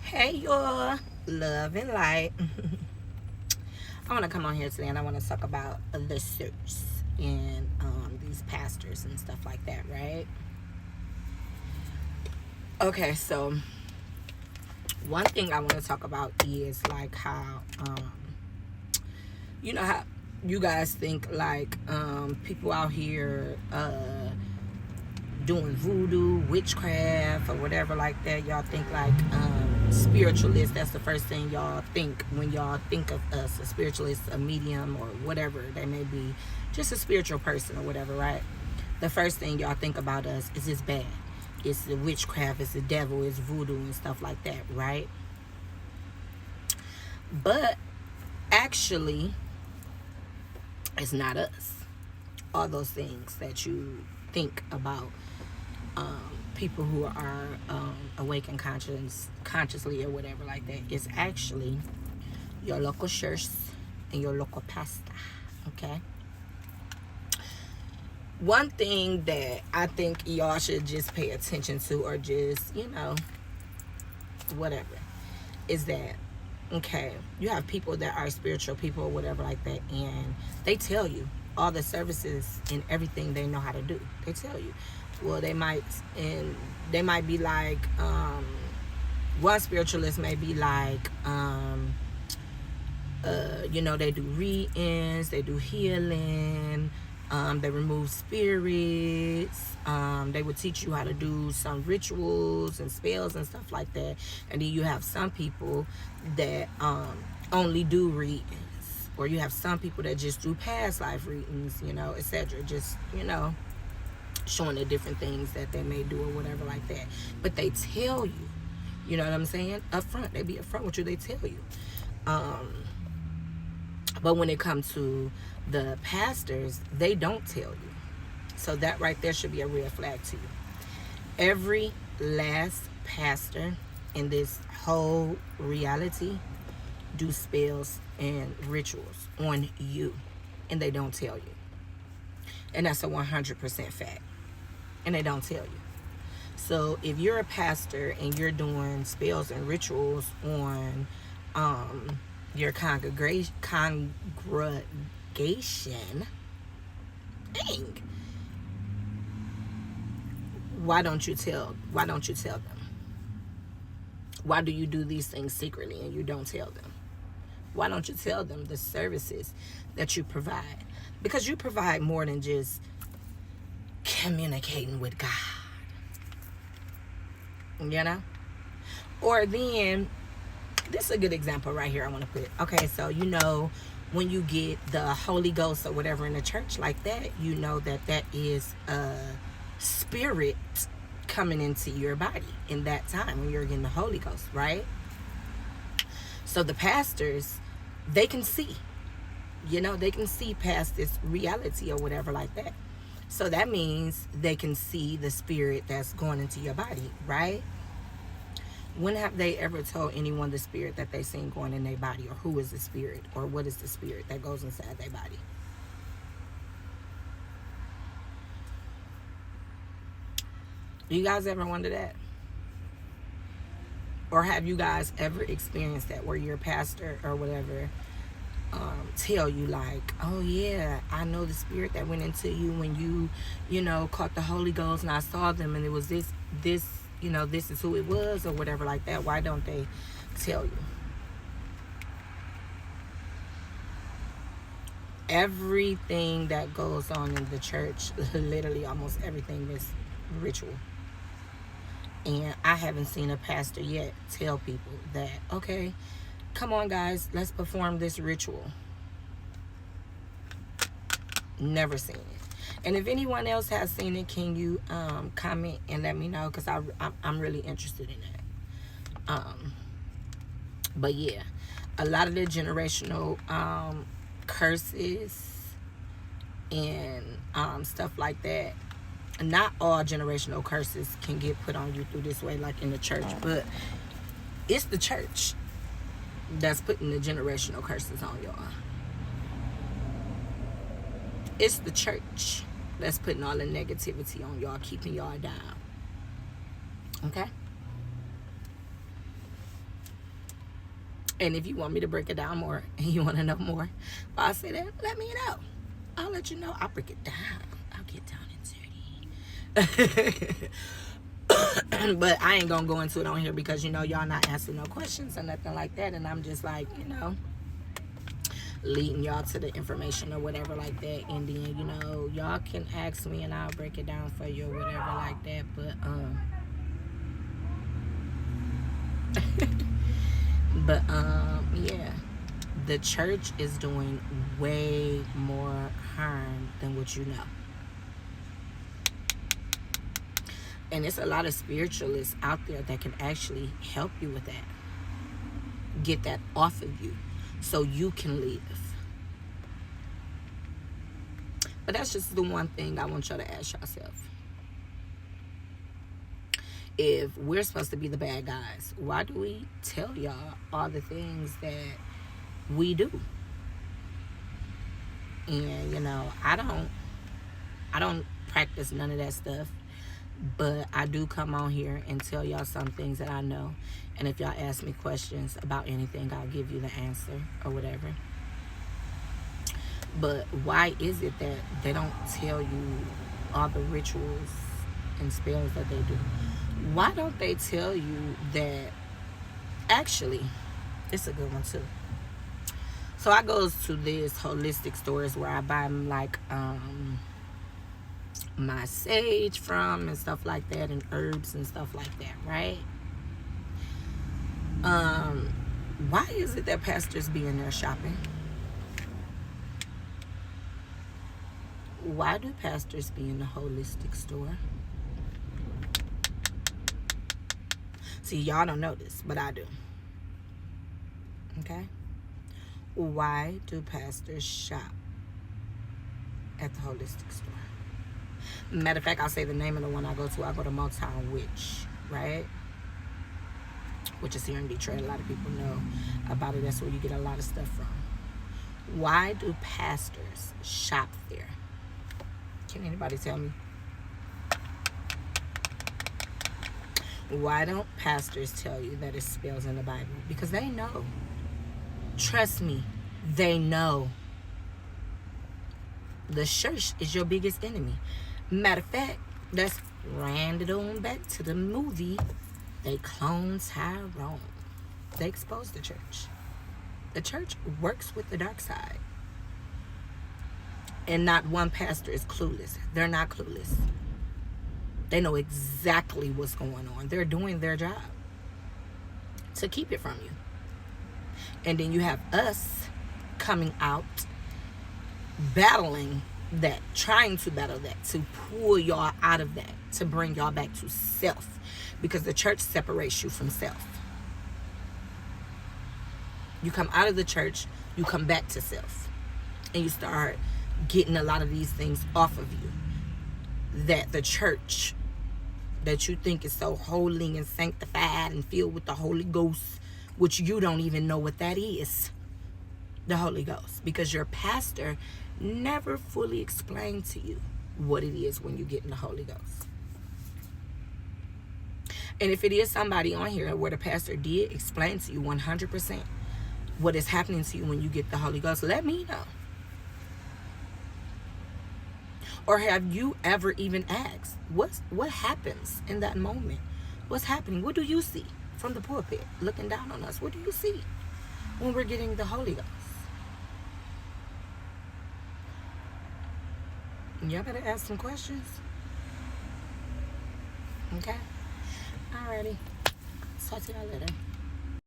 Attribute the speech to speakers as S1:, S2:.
S1: Hey y'all, love and light. I want to come on here today and I want to talk about the church and these pastors and stuff like that, right? Okay, so one thing I want to talk about is like how, how you guys think like people out here doing voodoo, witchcraft, or whatever like that. Y'all think like spiritualist. That's the first thing y'all think when y'all think of us, a spiritualist, a medium, or whatever they may be, just a spiritual person or whatever, right? The first thing y'all think about us is it's bad. It's the witchcraft, it's the devil, it's voodoo and stuff like that, right? But actually, it's not us. All those things that you think about people who are awake and consciously or whatever like that, is actually your local church and your local pastor. Okay. One thing that I think y'all should just pay attention to, or just whatever, is that okay, you have people that are spiritual people or whatever like that, and they tell you all the services and everything they know how to do. They tell you. Well, they might be like one spiritualist may be like they do readings, they do healing, they remove spirits, they would teach you how to do some rituals and spells and stuff like that. And then you have some people that only do readings, or you have some people that just do past life readings, etc. Just showing the different things that they may do or whatever like that. But they tell you, you know what I'm saying, up front. They be up front with you. They tell you. But when it comes to the pastors, they don't tell you. So that right there should be a red flag to you. Every last pastor in this whole reality do spells and rituals on you, and they don't tell you. And that's a 100% fact. And they don't tell you. So if you're a pastor and you're doing spells and rituals on your congregation, dang, why don't you tell them? Why do you do these things secretly and you don't tell them? Why don't you tell them the services that you provide? Because you provide more than just communicating with God. Or then, this is a good example right here I want to put. Okay, so when you get the Holy Ghost or whatever in the church like that, you know that is a spirit coming into your body in that time when you're getting the Holy Ghost, right? So the pastors, they can see, they can see past this reality or whatever like that. So that means they can see the spirit that's going into your body, right? When have they ever told anyone the spirit that they seen going in their body, or who is the spirit, or what is the spirit that goes inside their body? Do you guys ever wonder that? Or have you guys ever experienced that where your pastor or whatever tell you like, oh yeah, I know the spirit that went into you when you caught the Holy Ghost, and I saw them, and it was this this is who it was, or whatever like that? Why don't they tell you? Everything that goes on in the church, literally almost everything, is ritual. And I haven't seen a pastor yet tell people that, okay, come on guys, let's perform this ritual. Never seen it. And if anyone else has seen it, can you comment and let me know? Because I'm really interested in that. But yeah, a lot of the generational curses and stuff like that. Not all generational curses can get put on you through this way, like in the church, but it's the church that's putting the generational curses on y'all. It's the church that's putting all the negativity on y'all, keeping y'all down. Okay? And if you want me to break it down more and you want to know more, if I say that, let me know. I'll let you know. I'll break it down. I'll get down and dirty. But I ain't gonna go into it on here because, you know, y'all not answering no questions or nothing like that. And I'm just like, you know, leading y'all to the information or whatever like that. And then, you know, y'all can ask me and I'll break it down for you or whatever like that. But, yeah, the church is doing way more harm than what you know. And it's a lot of spiritualists out there that can actually help you with that. Get that off of you so you can live. But that's just the one thing I want y'all to ask yourself. If we're supposed to be the bad guys, why do we tell y'all all the things that we do? And, you know, I don't practice none of that stuff. But I do come on here and tell y'all some things that I know. And if y'all ask me questions about anything, I'll give you the answer or whatever. But why is it that they don't tell you all the rituals and spells that they do? Why don't they tell you that, actually, it's a good one too. So I goes to this holistic stores where I buy like my sage from and stuff like that, and herbs and stuff like that, right? Why is it that pastors be in there shopping? Why do pastors be in the holistic store? See, y'all don't know this, but I do. Okay? Why do pastors shop at the holistic store? Matter of fact, I'll say the name of the one I go to. I go to Motown Witch, right? Which is here in Detroit. A lot of people know about it. That's where you get a lot of stuff from. Why do pastors shop there? Can anybody tell me? Why don't pastors tell you that it spells in the Bible? Because they know. Trust me, they know. The church is your biggest enemy. Matter of fact, let's round it on back to the movie. They clone Tyrone. They expose the church. The church works with the dark side. And not one pastor is clueless. They're not clueless. They know exactly what's going on. They're doing their job to keep it from you. And then you have us coming out battling that, trying to battle that, to pull y'all out of that, to bring y'all back to self, because the church separates you from self. You come out of the church, you come back to self, and you start getting a lot of these things off of you that the church that you think is so holy and sanctified and filled with the Holy Ghost, which you don't even know what that is, the Holy Ghost, because your pastor never fully explained to you what it is when you get in the Holy Ghost. And if it is somebody on here where the pastor did explain to you 100% what is happening to you when you get the Holy Ghost, let me know. Or have you ever even asked, what happens in that moment? What's happening? What do you see from the pulpit looking down on us? What do you see when we're getting the Holy Ghost? Y'all better ask some questions. Okay? Alrighty. Talk to y'all later.